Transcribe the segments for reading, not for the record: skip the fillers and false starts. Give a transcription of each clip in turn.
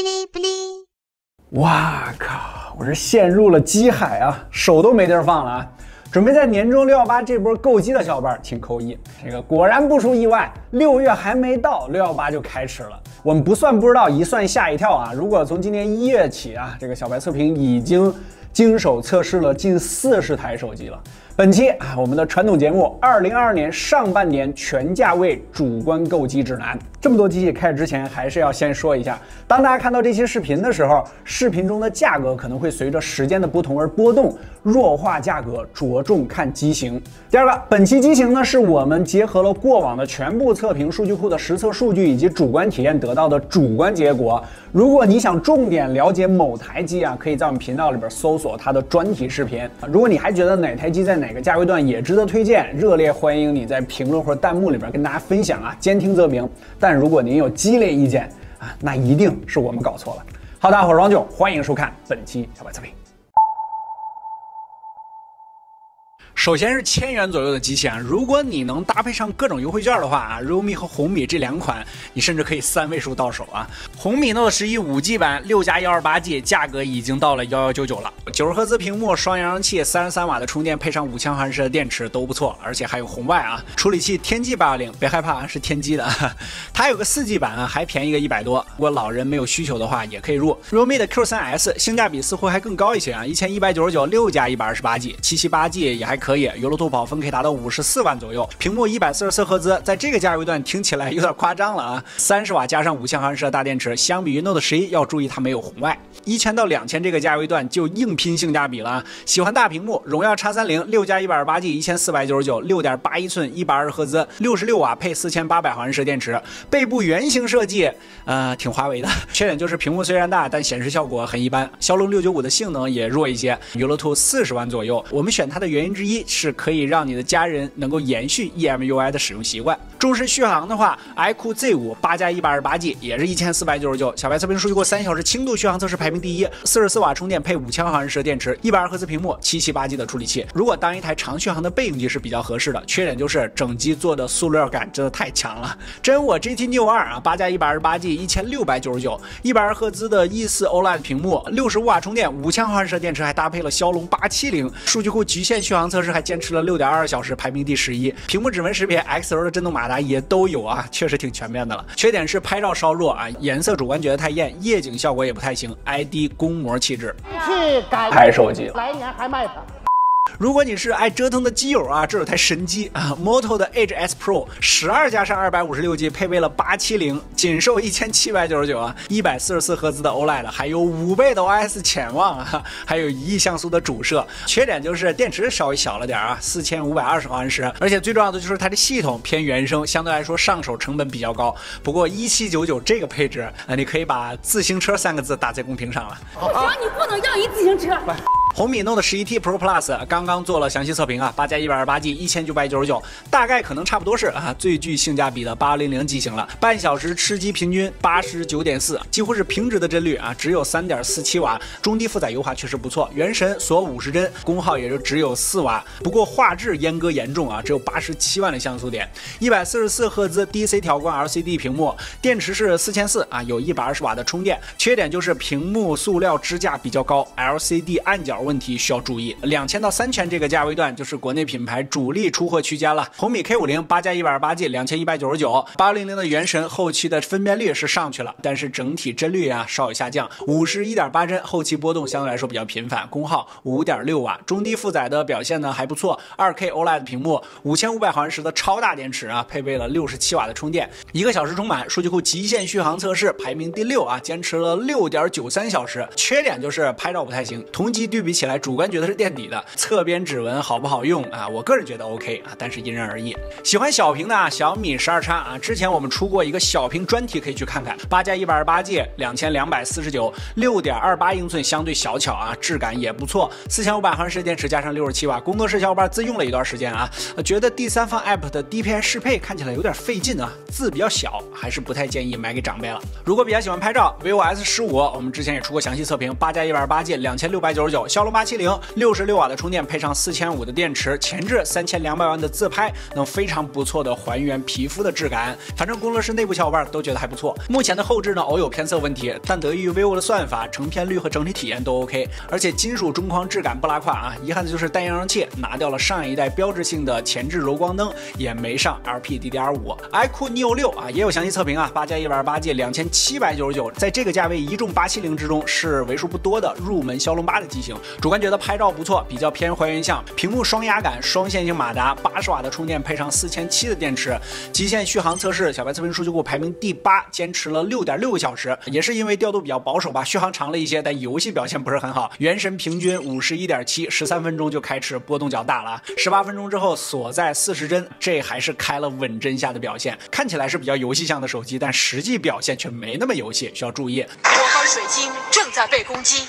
哔哩哔哩。哇靠！我是陷入了机海啊，手都没地儿放了啊！准备在年终618这波购机的小伙伴，请扣一。这个果然不出意外，6月还没到，618就开始了。我们不算不知道，一算吓一跳啊！如果从今年1月起啊，这个小白测评已经经手测试了近40台手机了。本期啊，我们的传统节目2022年上半年全价位主观购机指南。这么多机器开始之前，还是要先说一下，当大家看到这期视频的时候，视频中的价格可能会随着时间的不同而波动，弱化价格着重看机型。第二个，本期机型呢，是我们结合了过往的全部测评数据库的实测数据以及主观体验得到的主观结果。如果你想重点了解某台机啊，可以在我们频道里边搜索它的专题视频。如果你还觉得哪台机在哪个价位段也值得推荐，热烈欢迎你在评论或者弹幕里边跟大家分享啊，兼听则明。但如果您有激烈意见啊，那一定是我们搞错了。好的，我是王炯，欢迎收看本期小白测评。首先是1000元左右的机器啊，如果你能搭配上各种优惠券的话啊，realme 和红米这两款，你甚至可以3位数到手啊。红米 Note 11 5G 版6+128G 价格已经到了1199了，90赫兹屏幕，双扬声器，33瓦的充电，配上5000毫安时的电池都不错，而且还有红外啊。处理器天玑820，别害怕啊，是天玑的。它有个4G 版啊，还便宜个100多。如果老人没有需求的话，也可以入。realme 的 Q3S 性价比似乎还更高一些啊，1199 6+128G 778G 也还可以。游乐兔跑分可以达到54万左右，屏幕144赫兹，在这个价位段听起来有点夸张了啊！30瓦加上5000毫安时的大电池，相比于 Note 11，要注意它没有红外。1000到2000这个价位段就硬拼性价比了啊！喜欢大屏幕，荣耀 X30 6+128G 1499 6.81寸120赫兹，66瓦配4800毫安时电池，背部圆形设计，挺华为的。缺点就是屏幕虽然大，但显示效果很一般。骁龙695的性能也弱一些。游乐兔40万左右，我们选它的原因之一是可以让你的家人能够延续 EMUI 的使用习惯。重视续航的话 ，iQOO Z5 8+128G 也是1499。小白测评数据过3小时轻度续航测试排名第一，44瓦充电配5000毫安时的电池，120赫兹屏幕，778G 的处理器。如果当一台长续航的备用机是比较合适的，缺点就是整机做的塑料感真的太强了。真我 GT Neo 2啊，8+128G 1699，120赫兹的E4 OLED 屏幕，65瓦充电，5000毫安时的电池，还搭配了骁龙870。数据库极限续航测试还坚持了6.2小时，排名第11。屏幕指纹识别 XL 的震动马达也都有啊，确实挺全面的了。缺点是拍照稍弱啊，颜色主观觉得太艳，夜景效果也不太行。ID 公模气质，去改拍手机了，来年还卖它。如果你是爱折腾的基友啊，这有台神机啊 ，Moto 的 Edge S Pro 12加上256G， 配备了870，仅售1799啊，144赫兹的 OLED， 还有5倍的 OIS 潜望啊，还有1亿像素的主摄。缺点就是电池稍微小了点啊，4520毫安时，而且最重要的就是它的系统偏原生，相对来说上手成本比较高。不过1799这个配置，你可以把自行车3个字打在公屏上了。不行，你不能要一自行车。红米 Note 11T Pro Plus 刚刚做了详细测评啊，8+128G 1999，大概可能差不多是啊最具性价比的800机型了。半小时吃鸡平均89.4，几乎是平直的帧率啊，只有3.47瓦，中低负载优化确实不错。原神锁50帧，功耗也就只有4瓦，不过画质阉割严重啊，只有87万的像素点，144赫兹 DC 调光 LCD 屏幕，电池是4400啊，有120瓦的充电。缺点就是屏幕塑料支架比较高 ，LCD 暗角问题需要注意。2000到3000这个价位段就是国内品牌主力出货区间了。红米 K50 8+128G 2199，800的原神后期的分辨率是上去了，但是整体帧率啊稍有下降，51.8帧，后期波动相对来说比较频繁，功耗5.6瓦，中低负载的表现呢还不错，2K OLED 屏幕，5500毫安时的超大电池啊，配备了67瓦的充电，1个小时充满。数据库极限续航测试排名第6啊，坚持了6.93小时。缺点就是拍照不太行，同级对比起来，主观觉得是垫底的。侧边指纹好不好用啊？我个人觉得 OK 啊，但是因人而异。喜欢小屏的啊，小米12X啊，之前我们出过一个小屏专题，可以去看看。8+128G 2249 6.28英寸，相对小巧啊，质感也不错。4500毫安时电池加上67瓦，工作室小伙伴自用了一段时间啊，觉得第三方 App 的 DPI 适配看起来有点费劲啊，字比较小，还是不太建议买给长辈了。如果比较喜欢拍照 ，vivo S15 我们之前也出过详细测评，8+128G 2699，骁龙870，66瓦的充电配上4500的电池，前置3200万的自拍，能非常不错的还原皮肤的质感。反正工作室内部小伙伴都觉得还不错。目前的后置呢偶有偏色问题，但得益于 vivo 的算法，成片率和整体体验都 OK， 而且金属中框质感不拉胯啊。遗憾的就是单扬声器拿掉了上一代标志性的前置柔光灯，也没上 LPDDR5。iQOO Neo 6啊也有详细测评啊，8加 128G 2799，在这个价位一众870之中是为数不多的入门骁龙8的机型。主观觉得拍照不错，比较偏还原像，屏幕双压感，双线性马达，80瓦的充电配上4700的电池，极限续航测试小白测评数据库排名第8，坚持了6.6个小时，也是因为调度比较保守吧，续航长了一些，但游戏表现不是很好。原神平均51.7，13分钟就开始波动较大了，18分钟之后锁在40帧，这还是开了稳帧下的表现，看起来是比较游戏向的手机，但实际表现却没那么游戏，需要注意。我方水晶正在被攻击。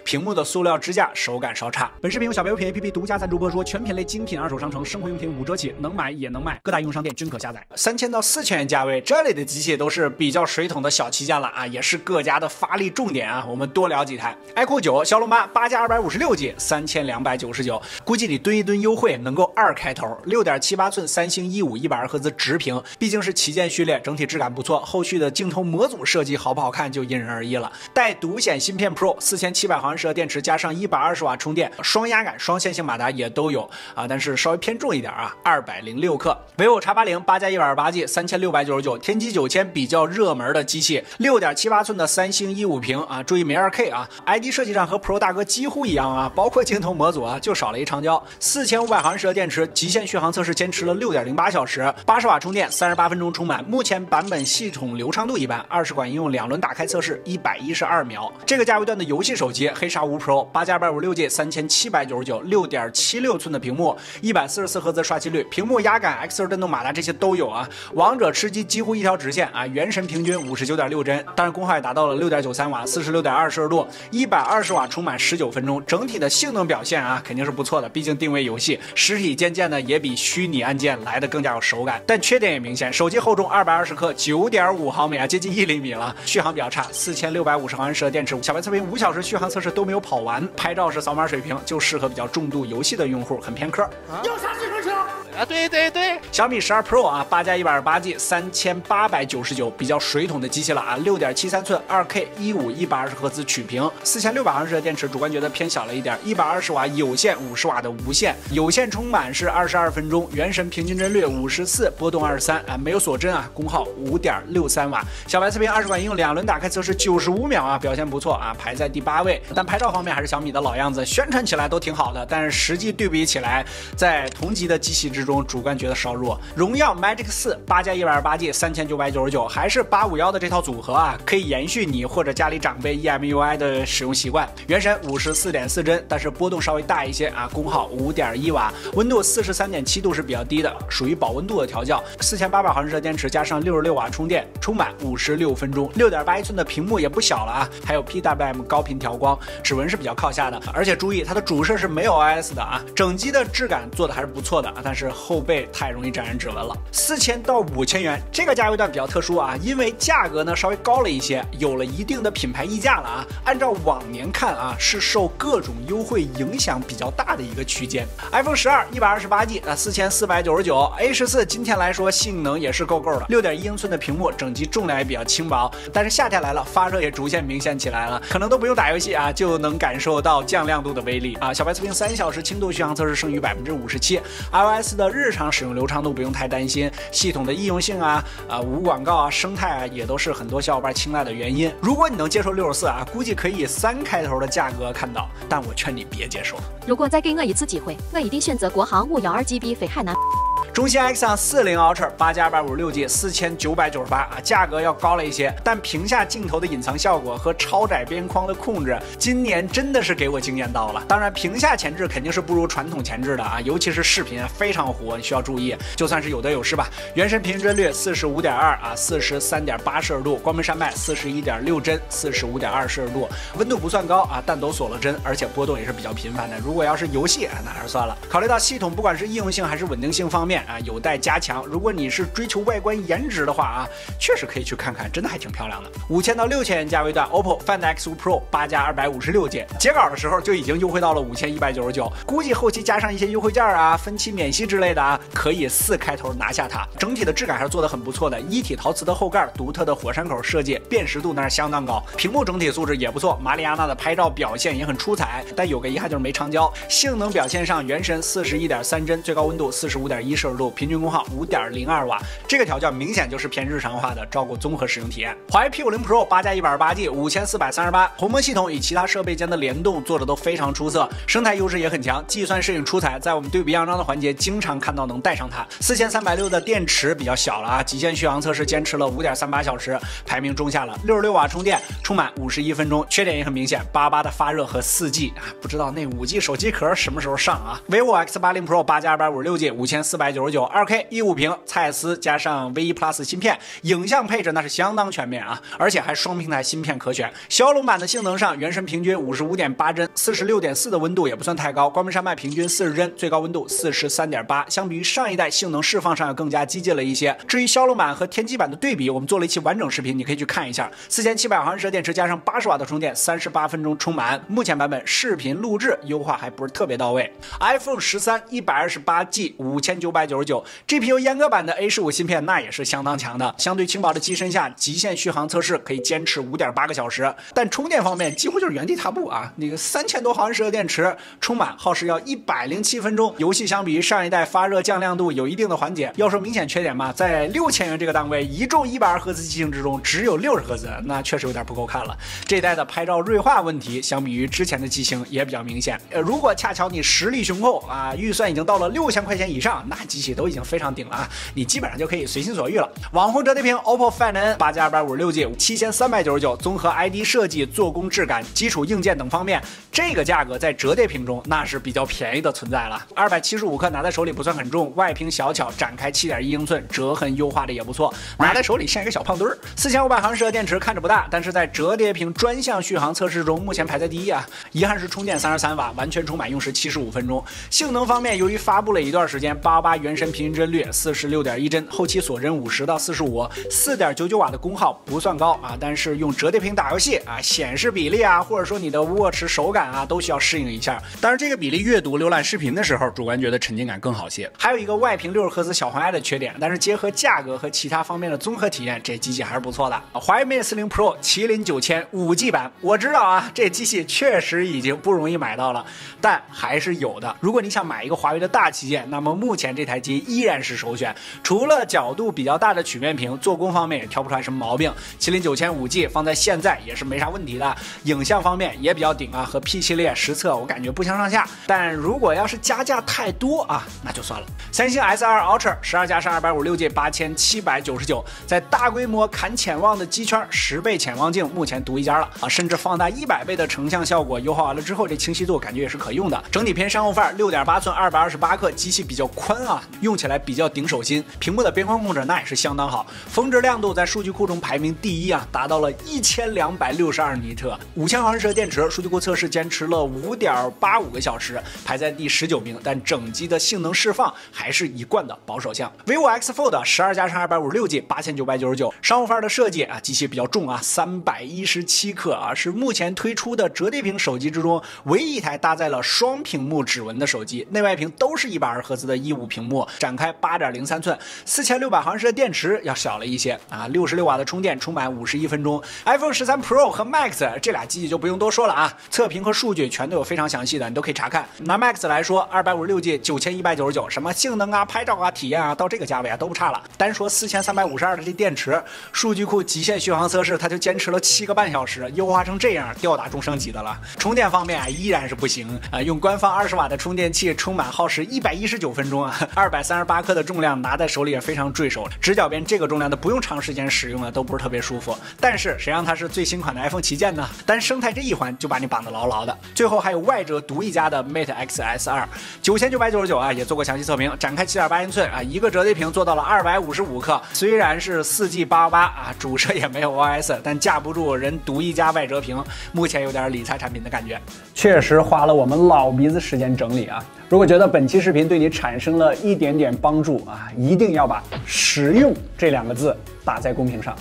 屏幕的塑料支架手感稍差。本视频由小白优品 APP 独家赞助播出，全品类精品二手商城，生活用品5折起，能买也能卖，各大应用商店均可下载。3000到4000元价位，这类的机器都是比较水桶的小旗舰了啊，也是各家的发力重点啊。我们多聊几台 iQOO 9、骁龙8加 256G，3299，估计你蹲一蹲优惠能够2开头。6.78寸三星15120赫兹直屏，毕竟是旗舰序列，整体质感不错。后续的镜头模组设计好不好看就因人而异了。带独显芯片 Pro，4700毫安时的电池加上120瓦充电，双压感、双线性马达也都有啊，但是稍微偏重一点啊，206克。vivo X80 8加 128G，3699，天玑9000比较热门的机器，6.78寸的三星1.5屏啊，注意没 2K 啊 ，ID 设计上和 Pro 大哥几乎一样啊，包括镜头模组啊，就少了一长焦。4500毫安时的电池，极限续航测试坚持了6.08小时，80瓦充电，38分钟充满。目前版本系统流畅度一般，20款应用2轮打开测试112秒。这个价位段的游戏手机，黑鲨5 Pro 8加 256G，3799，6.76寸的屏幕，144赫兹刷新率，屏幕压感、X2震动马达这些都有啊。王者吃鸡几乎一条直线啊，原神平均59.6帧，当然功耗也达到了6.93瓦，46.2摄氏度，120瓦充满19分钟，整体的性能表现啊肯定是不错的，毕竟定位游戏，实体键键呢也比虚拟按键来的更加有手感，但缺点也明显，手机厚重220克，9.5毫米啊，接近1厘米了，续航比较差，4650毫安时的电池，小白测评5小时续航测试都没有跑完，拍照是扫码水平，就适合比较重度游戏的用户，很偏科。有啥水平车？啊，对对对，小米12 Pro 啊，8加 128G，3899，比较水桶的机器了啊，6.73寸2K 15120赫兹曲屏，4600毫安时的电池，主观觉得偏小了一点，120瓦有线，50瓦的无线，有线充满是22分钟，原神平均帧率54，波动23啊，没有锁帧啊，功耗5.63瓦。小白测评20款应用2轮打开测试95秒啊，表现不错啊，排在第8位。但拍照方面还是小米的老样子，宣传起来都挺好的，但是实际对比起来，在同级的机器之中，主观觉得稍弱。荣耀 Magic 4 8加 128G，3999，还是851的这套组合啊，可以延续你或者家里长辈 EMUI 的使用习惯。原神54.4帧，但是波动稍微大一些啊，功耗5.1瓦，温度43.7度是比较低的，属于保温度的调教。4800毫安时的电池加上66瓦充电，充满56分钟。6.81寸的屏幕也不小了啊，还有 PWM 高频调光，指纹是比较靠下的，而且注意它的主摄是没有 iOS 的啊，整机的质感做的还是不错的啊，但是后背太容易沾染指纹了。4000到5000元这个价位段比较特殊啊，因为价格呢稍微高了一些，有了一定的品牌溢价了啊。按照往年看啊，是受各种优惠影响比较大的一个区间。iPhone 12 128G 啊，4499，A14今天来说性能也是够的，6.1英寸的屏幕，整机重量也比较轻薄，但是夏天来了，发热也逐渐明显起来了，可能都不用打游戏啊，就能感受到降亮度的威力啊。小白测评3小时轻度续航测试剩余57%，iOS 的日常使用流畅度不用太担心，系统的易用性啊无广告啊，生态啊也都是很多小伙伴青睐的原因。如果你能接受64啊，估计可以以3开头的价格看到，但我劝你别接受。如果再给我一次机会，我一定选择国行512GB 飞海南。中兴 Axon 40 Ultra 8加 256G，4998啊，价格要高了一些，但屏下镜头的隐藏效果和超窄边框的控制，今年真的是给我惊艳到了。当然，屏下前置肯定是不如传统前置的啊，尤其是视频非常糊，你需要注意。就算是有得有失吧。原神平均帧率45.2啊，43.8摄氏度，光门山脉41.6帧，45.2摄氏度，温度不算高啊，但都锁了帧，而且波动也是比较频繁的。如果要是游戏啊，那还是算了。考虑到系统不管是应用性还是稳定性方面，啊，有待加强。如果你是追求外观颜值的话啊，确实可以去看看，真的还挺漂亮的。5000到6000元价位段 ，OPPO Find X5 Pro 8+256G，截稿的时候就已经优惠到了5199，估计后期加上一些优惠券啊、分期免息之类的啊，可以4开头拿下它。整体的质感还是做得很不错的，一体陶瓷的后盖，独特的火山口设计，辨识度那是相当高。屏幕整体素质也不错，马里亚纳的拍照表现也很出彩，但有个遗憾就是没长焦。性能表现上，原神41.3帧，最高温度45.1摄氏度，平均功耗5.02瓦，这个调教明显就是偏日常化的，照顾综合使用体验。华为 P50 Pro 8+128G 5438，鸿蒙系统与其他设备间的联动做的都非常出色，生态优势也很强，计算摄影出彩，在我们对比样张的环节经常看到能带上它。4360的电池比较小了啊，极限续航测试坚持了5.38小时，排名中下了。66瓦充电，充满51分钟，缺点也很明显，88的发热和4G啊，不知道那5G 手机壳什么时候上啊。vivo X80 Pro 8+256G 5499，2K 15屏，蔡司加上 V1 Plus 芯片，影像配置那是相当全面啊，而且还双平台芯片可选。骁龙版的性能上，原神平均55.8帧，46.4的温度也不算太高，光明山脉平均40帧，最高温度43.8，相比于上一代性能释放上要更加激进了一些。至于骁龙版和天玑版的对比，我们做了一期完整视频，你可以去看一下。4700毫安时的电池加上80瓦的充电，38分钟充满。目前版本视频录制优化还不是特别到位。iPhone 13 128G 5999，GPU 阉割版的 A15 芯片那也是相当强的，相对轻薄的机身下，极限续航测试可以坚持5.8个小时，但充电方面几乎就是原地踏步啊！那个3000多毫安时的电池充满耗时要107分钟，游戏相比于上一代发热降亮度有一定的缓解。要说明显缺点嘛，在6000元这个档位，一众120赫兹机型之中只有60赫兹，那确实有点不够看了。这一代的拍照锐化问题相比于之前的机型也比较明显。如果恰巧你实力雄厚啊，预算已经到了6000块钱以上，那机器都已经非常顶了啊，你基本上就可以随心所欲了。网红折叠屏 OPPO Find N 8+256G 7399，综合 ID 设计、做工质感、基础硬件等方面，这个价格在折叠屏中那是比较便宜的存在了。275克拿在手里不算很重，外屏小巧，展开7.1英寸，折痕优化的也不错，拿在手里像一个小胖墩儿。4500毫安时的电池看着不大，但是在折叠屏专项续航测试中目前排在第一啊。遗憾是充电33瓦，完全充满用时75分钟。性能方面，由于发布了一段时间，888原神平均帧率46.1帧，后期锁帧50到45，4.99瓦的功耗不算高啊，但是用折叠屏打游戏啊，显示比例啊，或者说你的握持手感啊，都需要适应一下。当然，这个比例阅读、浏览视频的时候，主观觉得沉浸感更好些。还有一个外屏60赫兹小黄鸭的缺点，但是结合价格和其他方面的综合体验，这机器还是不错的。华为 Mate 40 Pro 麒麟9000 5G 版，我知道啊，这机器确实已经不容易买到了，但还是有的。如果你想买一个华为的大旗舰，那么目前这台机依然是首选。除了角度比较大的曲面屏，做工方面也挑不出来什么毛病。麒麟9000 5G 放在现在也是没啥问题的，影像方面也比较顶啊，和 P 系列实测我感觉不相上下。但如果要是加价太多啊，那就算了。三星 S2 Ultra 12+256G 8799，在大规模砍潜望的机圈10倍潜望镜目前独一家了啊，甚至放大100倍的成像效果，优化完了之后，这清晰度感觉也是可用的。整体偏商务范儿，6.8寸228克，机器比较宽啊，用起来比较顶手心。屏幕的边框控制那也是相当好，峰值亮度在数据库中排名第一啊，达到了1262尼特。5000毫安时的电池，数据库测试坚持了5.85个小时，排在第19名，但整机的性能释放还是一贯的保守项。vivo X Fold 12+256G 8999，商务范儿的设计啊，机器比较重啊，317克啊，是目前推出的折叠屏手机之中唯一一台搭载了双屏幕指纹的手机，内外屏都是120赫兹的1.5屏幕，展开8.03寸，4600毫安时的电池要小了一些啊，66瓦的充电充满51分钟。iPhone 13 Pro 和 Max 这俩机器就不用多说了啊，测评和数据全都有非常详细的，你都可以查看。拿 Max 来说，256G 9199，什么性能啊、拍照啊、体验啊，到这个价位啊都不差了。单说4352的这电池，数据库极限续航测试它就坚持了7个半小时，优化成这样，吊打中升级的了。充电方面啊，依然是不行啊，用官方20瓦的充电器充满耗时119分钟啊，238克的重量拿在手里也非常坠手，直角边这个重量的不用长时间使用的都不是特别舒服。但是谁让它是最新款的 iPhone 旗舰呢？单生态这一环就把你绑得牢牢的。最后还有外折独一家的 Mate X S2 9999啊，也做过详细测评，展开7.8英寸啊，一个折叠屏做到了255克，虽然是4G 888啊，主摄也没有 OIS， 但架不住人独一家外折屏，目前有点理财产品的感觉。确实花了我们老鼻子时间整理啊。如果觉得本期视频对你产生了一点点帮助啊，一定要把实用这2个字打在公屏上。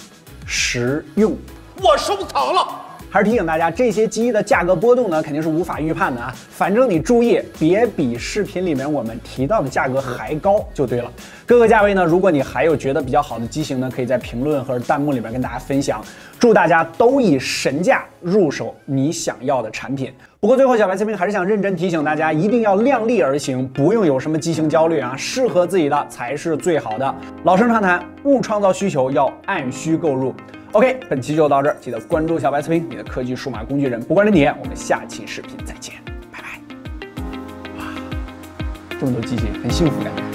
实用，我收藏了。还是提醒大家，这些机的价格波动呢，肯定是无法预判的啊。反正你注意，别比视频里面我们提到的价格还高就对了。各个价位呢，如果你还有觉得比较好的机型呢，可以在评论和弹幕里面跟大家分享。祝大家都以神价入手你想要的产品。不过最后，小白测评还是想认真提醒大家，一定要量力而行，不用有什么机型焦虑啊，适合自己的才是最好的。老生常谈，勿创造需求，要按需购入。OK， 本期就到这儿，记得关注小白测评，你的科技数码工具人。不关注你，我们下期视频再见，拜拜。哇，这么多机器，很幸福感觉。